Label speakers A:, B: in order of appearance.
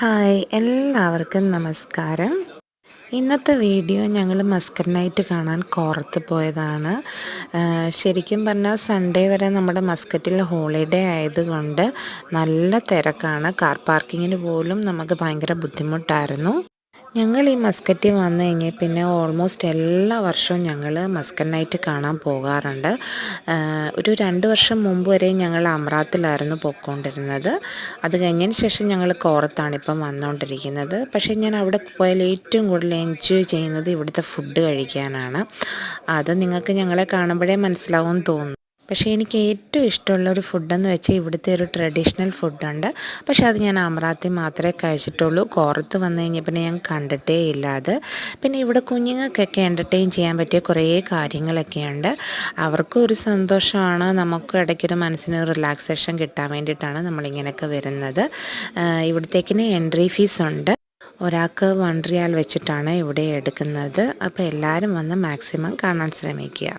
A: Hi എല്ലാവർക്കും നമസ്കാരം. ഇന്നത്തെ വീഡിയോ ഞങ്ങൾ മസ്കറ്റ് നൈറ്റ് കാണാൻ കോറത്ത് പോയതാണ്. ശരിക്കും പറഞ്ഞാൽ സൺഡേ വരെ നമ്മുടെ മസ്കറ്റിൽ ഹോളിഡേ ആയതുകൊണ്ട് നല്ല തിരക്കാണ്. കാർ പാർക്കിങ്ങിന് പോലും നമുക്ക് ഭയങ്കര ബുദ്ധിമുട്ടായിരുന്നു. ഞങ്ങൾ ഈ മസ്കറ്റിൽ വന്നു കഴിഞ്ഞാൽ പിന്നെ ഓൾമോസ്റ്റ് എല്ലാ വർഷവും ഞങ്ങൾ മസ്കറ്റ് നൈറ്റ് കാണാൻ പോകാറുണ്ട്. ഒരു 2 വർഷം മുമ്പ് വരെ ഞങ്ങൾ അമ്രാത്തിലായിരുന്നു പോയിക്കൊണ്ടിരുന്നത്. അത് കഴിഞ്ഞതിന് ശേഷം ഞങ്ങൾ കോറത്താണ് ഇപ്പം വന്നുകൊണ്ടിരിക്കുന്നത്. പക്ഷേ ഞാൻ അവിടെ പോയാൽ ഏറ്റവും കൂടുതൽ എൻജോയ് ചെയ്യുന്നത് ഇവിടുത്തെ ഫുഡ് കഴിക്കാനാണ്. അത് നിങ്ങൾക്ക് ഞങ്ങളെ കാണുമ്പോഴേ മനസ്സിലാവുമെന്ന് തോന്നുന്നു. പക്ഷേ എനിക്ക് ഏറ്റവും ഇഷ്ടമുള്ളൊരു ഫുഡെന്ന് വെച്ചാൽ ഇവിടുത്തെ ഒരു ട്രഡീഷണൽ ഫുഡുണ്ട്. പക്ഷേ അത് ഞാൻ അമറാത്തി മാത്രമേ കഴിച്ചിട്ടുള്ളൂ. കോറത്ത് വന്നു കഴിഞ്ഞാൽ പിന്നെ ഞാൻ കണ്ടിട്ടേ ഇല്ല അത്. പിന്നെ ഇവിടെ കുഞ്ഞുങ്ങൾക്കൊക്കെ എൻ്റർടൈൻ ചെയ്യാൻ പറ്റിയ കുറേ കാര്യങ്ങളൊക്കെയുണ്ട്. അവർക്കും ഒരു സന്തോഷമാണ്, നമുക്കും ഇടയ്ക്കൊരു മനസ്സിന് റിലാക്സേഷൻ കിട്ടാൻ വേണ്ടിയിട്ടാണ് നമ്മളിങ്ങനെയൊക്കെ വരുന്നത്. ഇവിടത്തേക്കിന് എൻട്രി ഫീസ് ഉണ്ട്. ഒരാൾക്ക് 1 റിയാൽ വെച്ചിട്ടാണ് ഇവിടെ എടുക്കുന്നത്. അപ്പോൾ എല്ലാവരും വന്ന് മാക്സിമം കാണാൻ ശ്രമിക്കുക.